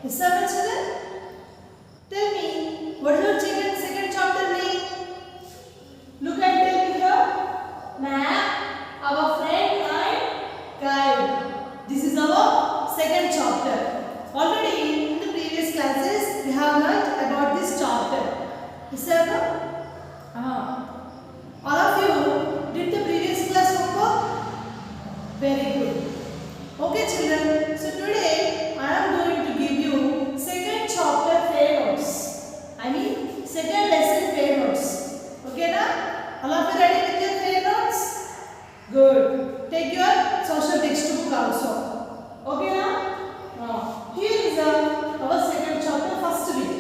Yes, sir, my children. Tell me, what is your second chapter name? Look and tell me here. Map, our friend and guide. This is our second chapter. Already in the previous classes, we have learnt about this chapter. Yes, sir. All of you did the previous class homework? Very good. Okay, children. So today I am going to give you second chapter fair notes. I mean second lesson fair notes. Okay, na? All of you ready with your fair notes? Good. Take your social textbook also. Okay, na? Here is our second chapter first bit.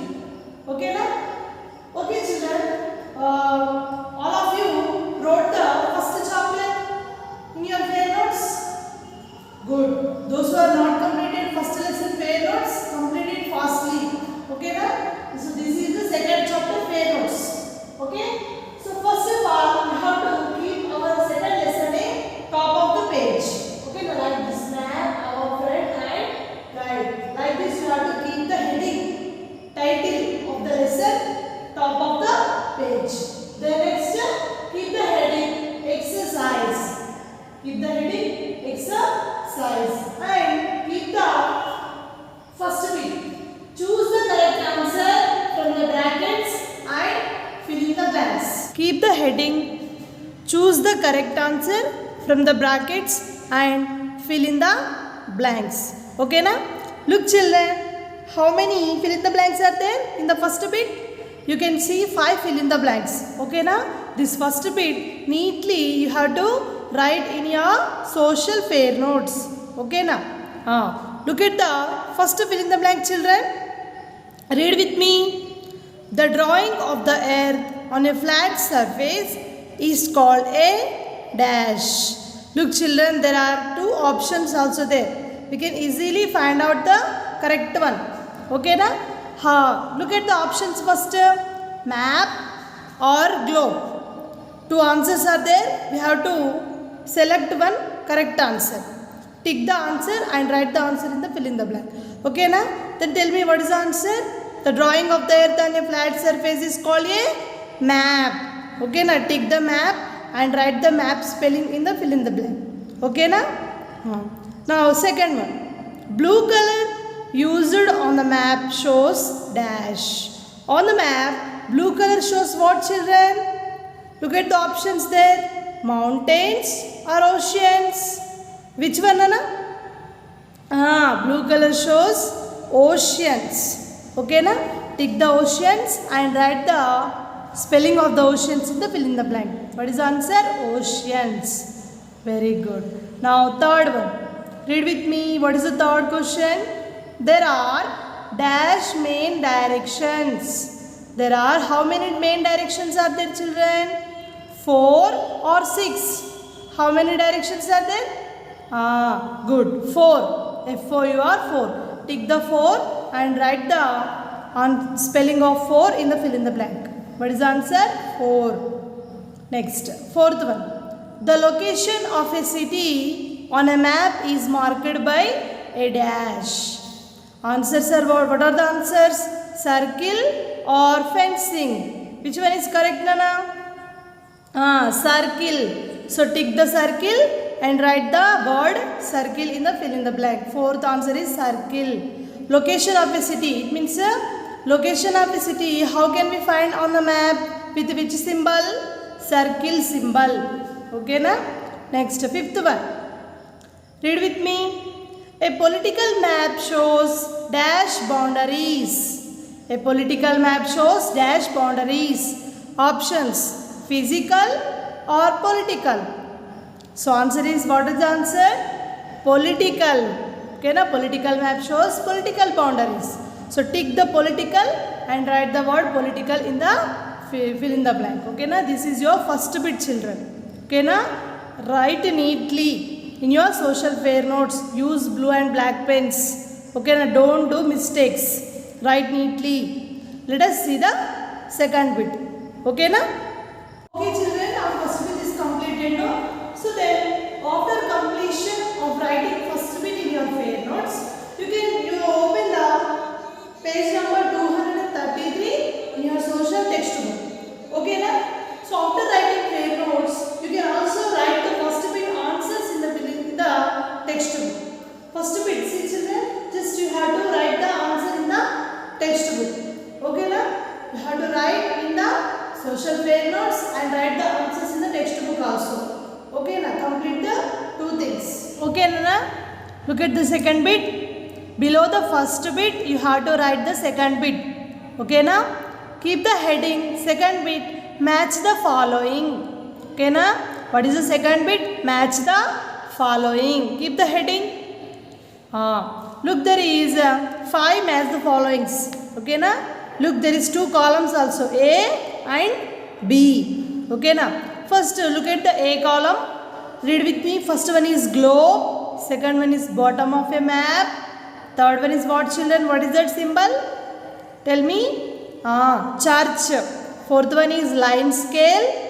Okay, na? Okay, children. All of you wrote the first chapter in your fair notes. Good. Those who are not completed first lesson fair notes, complete it fastly. Okay, na? So this is the second chapter fair notes. Okay. So first of all, we have to keep our second lesson in top of the page. Okay, now like this map, our friend and guide. Like this, you have to keep the heading, title of the lesson top of the page. Then next, keep the heading exercise. Keep the heading exercise and keep the first bit. Choose the correct answer from the brackets and fill in the blanks. Keep the heading. Choose the correct answer from the brackets and fill in the blanks. Okay, na? Look, children. How many fill in the blanks are there in the first bit? You can see 5 fill in the blanks. Okay, na? This first bit neatly you have to write in your social fair notes. Okay, na? Look at the first fill in the blank, children. Read with me. The drawing of the earth on a flat surface is called a dash. Look, children, there are 2 options also there. We can easily find out the correct one. Okay, na? Look at the options first. Map or globe. 2 answers are there. We have to select one correct answer. Tick the answer and write the answer in the fill in the blank. Okay, na? Then tell me what is the answer. The drawing of the earth on a flat surface is called a map. Okay, na? Tick the map and write the map spelling in the fill in the blank. Okay, na? Now second one. Blue color used on the map shows dash. On the map, blue color shows what, children? Look at the options there. Mountains or oceans? Which one, Nana? Blue color shows oceans. Okay, na? Tick the oceans and write the spelling of the oceans in the fill in the blank. What is the answer? Oceans. Very good. Now third one. Read with me. What is the third question? There are dash main directions. There are how many main directions are there, children? 4 or 6? How many directions are there? Good. 4. F-O-U-R 4. Tick the 4 and write the spelling of 4 in the fill in the blank. What is the answer? 4. Next, fourth one. The location of a city on a map is marked by a dash. Answers are what are the answers? Circle or fencing? Which one is correct, Nana? Circle. So tick the circle and write the word circle in the fill in the blank. Fourth answer is circle. Location of a city. It means location of a city. How can we find on the map? With which symbol? Circle symbol. Okay, na? Next, fifth one. Read with me. A political map shows dash boundaries. A political map shows dash boundaries. Options: physical or political. So answer is, what is the answer? Political. Okay, na? Political map shows political boundaries. So tick the political and write the word political in the fill in the blank. Okay, na? This is your first bit, children. Okay, na? Write neatly. In your social fair notes, use blue and black pens. Okay, now don't do mistakes. Write neatly. Let us see the second bit. Okay, na? Okay, children, our first bit is completed now. So then, after completion of writing first bit in your fair notes, you open the also. Okay, now complete the two things. Okay, Nana? Look at the second bit. Below the first bit, you have to write the second bit. Okay, now? Keep the heading, second bit, match the following. Okay, now? What is the second bit? Match the following. Keep the heading. Look, there is 5 match the followings. Okay, now? Look, there is 2 columns also, A and B. Okay, now? First, look at the A column. Read with me. First one is globe. Second one is bottom of a map. Third one is what, children? What is that symbol? Tell me. Church. Fourth one is line scale.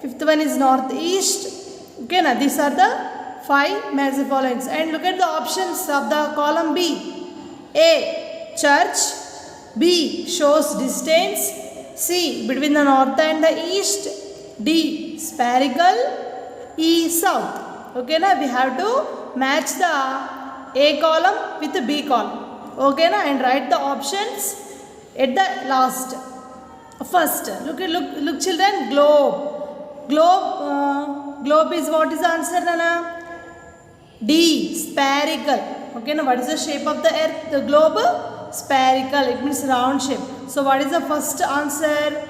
Fifth one is northeast. Okay, now these are the 5 major followings. And look at the options of the column B. A, church. B, shows distance. C, between the north and the east. D, spherical. E, south. Okay, now we have to match the A column with the B column. Okay, now, and write the options at the last. First, look children, globe. Globe is what is the answer, Nana? D, spherical. Okay, now what is the shape of the earth? The globe? Spherical. It means round shape. So what is the first answer?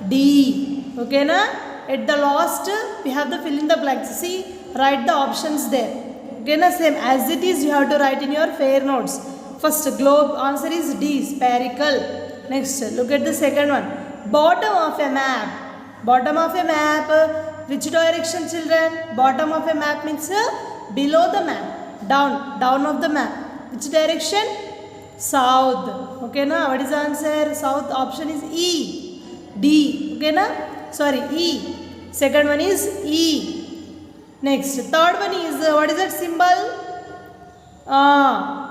D. Okay, now at the last we have the fill in the blanks. See, write the options there. Okay, now same as it is you have to write in your fair notes. First, globe, answer is D, spherical. Next, look at the second one. Bottom of a map. Bottom of a map. Which direction, children? Bottom of a map means below the map. Down of the map. Which direction? South. Okay, now what is the answer? South option is E. D. Okay, now? Sorry, E. Second one is E. Next, third one is what is that symbol?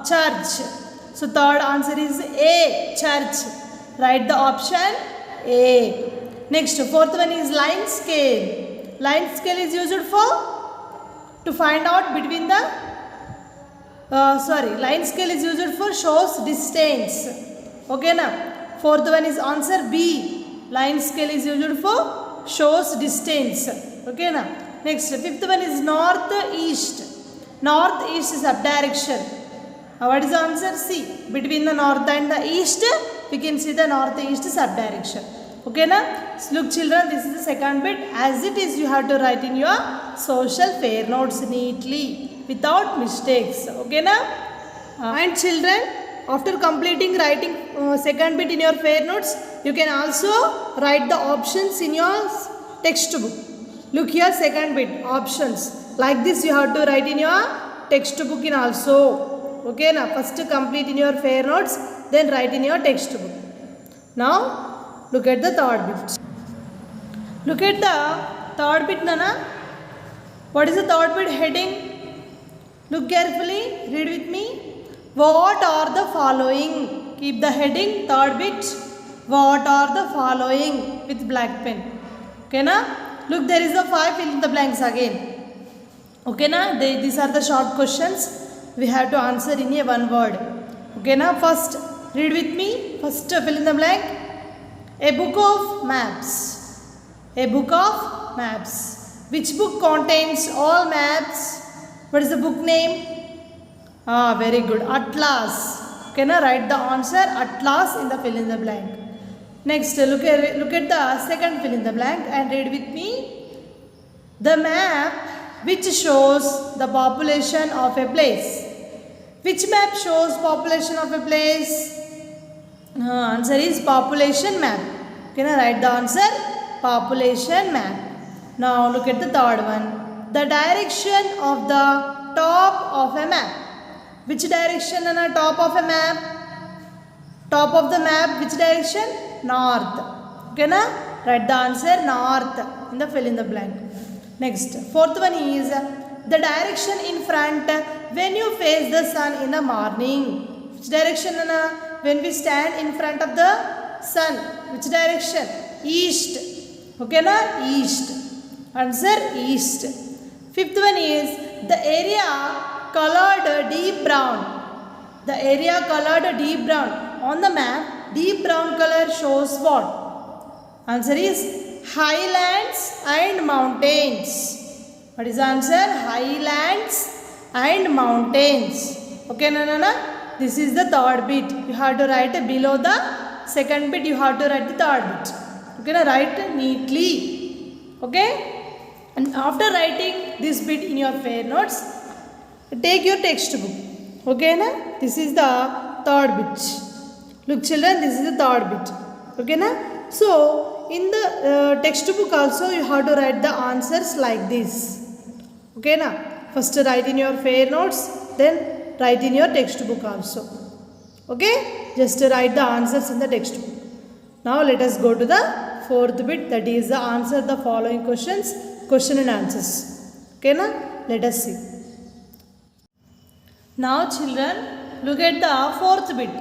Church. So third answer is A, church. Write the option A. Next, fourth one is line scale. Line scale is used for to find out between the line scale is used for shows distance. Okay, now fourth one is answer B. Line scale is used for shows distance. Okay, now next, fifth one is northeast. Northeast is up direction. What is the answer? C. Between the north and the east, we can see the northeast sub direction. Okay, now look children, this is the second bit. As it is, you have to write in your social fair notes neatly without mistakes. Okay, now and children, after completing writing second bit in your fair notes, you can also write the options in your textbook. Look here, second bit, options. Like this you have to write in your textbook in also. Okay, now first complete in your fair notes, then write in your textbook. Now look at the third bit. Look at the third bit, Nana. What is the third bit heading? Look carefully, read with me. What are the following? Keep the heading, third bit. What are the following with black pen? Okay, na? Look, there is the 5 fill in the blanks again. Okay, na? These are the short questions. We have to answer in a one word. Okay, na? First, read with me. First, fill in the blank. A book of maps. A book of maps. Which book contains all maps? What is the book name? Very good. Atlas. Okay, na? Write the answer Atlas in the fill in the blank. Next, look at the second fill in the blank and read with me. The map which shows the population of a place. Which map shows population of a place? Answer is population map. Okay, now write the answer population map. Now look at the third one. The direction of the top of a map. Which direction on the top of a map? Top of the map, which direction? North. Okay, na? Write the answer north in the fill in the blank. Next, fourth one is the direction in front when you face the sun in the morning. Which direction, Nana? When we stand in front of the sun. Which direction? East. Okay, na? East. Answer east. Fifth one is the area colored deep brown. The area colored deep brown. On the map, deep brown color shows what? Answer is highlands and mountains. What is the answer? Highlands and mountains. Okay, Nana? This is the third bit. You have to write below the second bit. You have to write the third bit. Okay, na? Write neatly. Okay? And after writing this bit in your fair notes, take your textbook. Okay, na? This is the third bit. Look, children, this is the third bit. Okay, na? So, in the textbook also, you have to write the answers like this. Okay, na? First write in your fair notes, then write in your textbook also. Okay? Just write the answers in the textbook. Now, let us go to the fourth bit, that is the answer the following questions, question and answers. Okay, na? Let us see. Now, children, look at the fourth bit.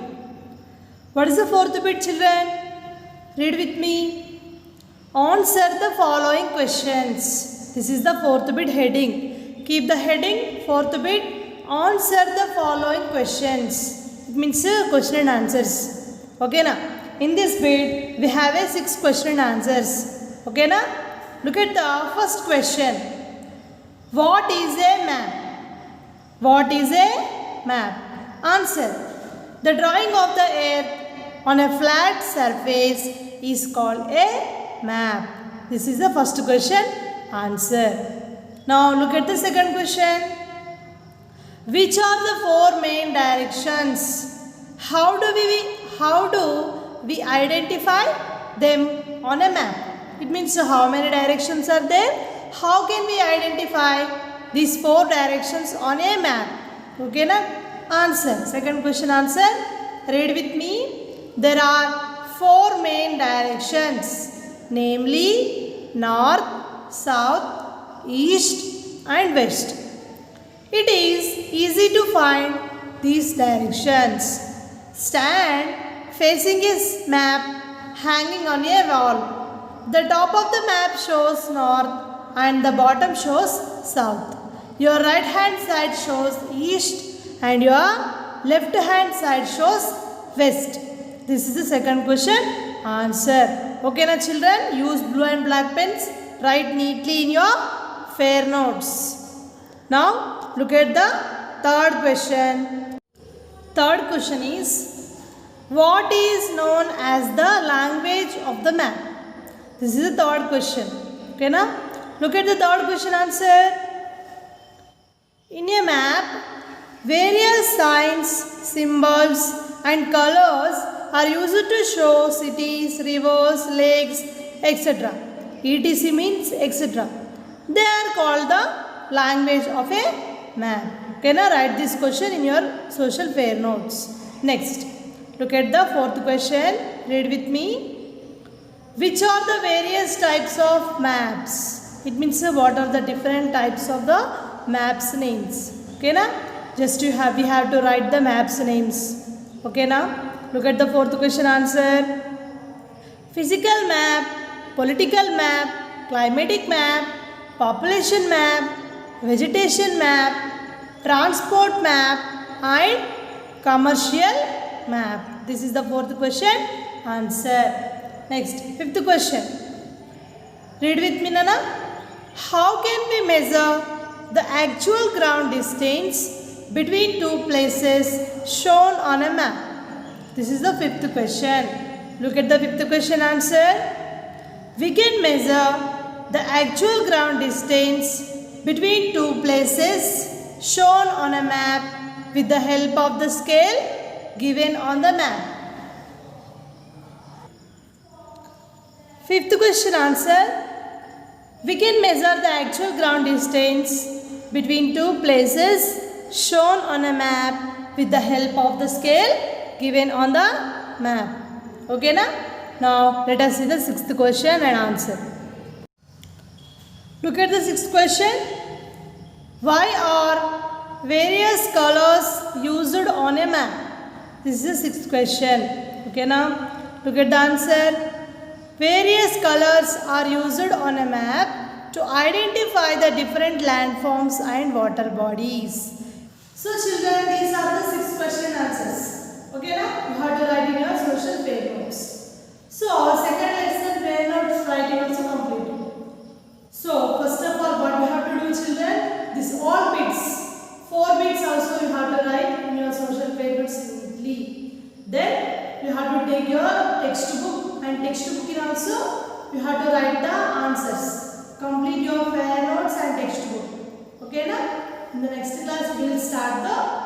What is the fourth bit, children? Read with me. Answer the following questions. This is the fourth bit heading. Keep the heading, fourth bit. Answer the following questions. It means question and answers. Okay, na? In this bit, we have a 6 question and answers. Okay, na? Look at the first question. What is a map? What is a map? Answer. The drawing of the earth on a flat surface is called a map. This is the first question. Answer. Now look at the second question. Which are the 4 main directions? How do we identify them on a map? It means how many directions are there? How can we identify these 4 directions on a map? Okay, na? Answer. Second question answer. Read with me. There are 4 main directions, namely north, south, east and west. It is easy to find these directions. Stand facing a map hanging on a wall. The top of the map shows north and the bottom shows south. Your right hand side shows east and your left hand side shows west. This is the second question. Answer. Okay, na children? Use blue and black pens. Write neatly in your fair notes. Now, look at the third question. Third question is, what is known as the language of the map? This is the third question. Okay, na? Look at the third question answer. In a map, various signs, symbols and colors are used to show cities, rivers, lakes, etc. ETC means etc. They are called the language of a map. Can I write this question in your social fair notes? Next, look at the fourth question. Read with me. Which are the various types of maps? It means what are the different types of the maps names. Okay, na? Just we have to write the maps names. Okay, na? Look at the fourth question answer. Physical map, political map, climatic map, population map, vegetation map, transport map and commercial map. This is the fourth question. Answer. Next, fifth question. Read with me, Nana. How can we measure the actual ground distance between 2 places shown on a map? This is the fifth question. Look at the fifth question answer. We can measure the actual ground distance between 2 places shown on a map with the help of the scale given on the map. Fifth question answer. We can measure the actual ground distance between 2 places shown on a map with the help of the scale given on the map. Okay, na? Now let us see the sixth question and answer. Look at the sixth question. Why are various colors used on a map? This is the sixth question. Okay, now look at the answer. Various colors are used on a map to identify the different landforms and water bodies. So children, these are the 6 question answers. Okay, now you have to write in your social fair notes. So our second lesson fair notes writing also completed. So first of all, what we have to do, children? 4 bits also you have to write in your social papers neatly. Then you have to take your textbook, and textbook in also you have to write the answers. Complete your fair notes and textbook. Okay na? In the next class we will start the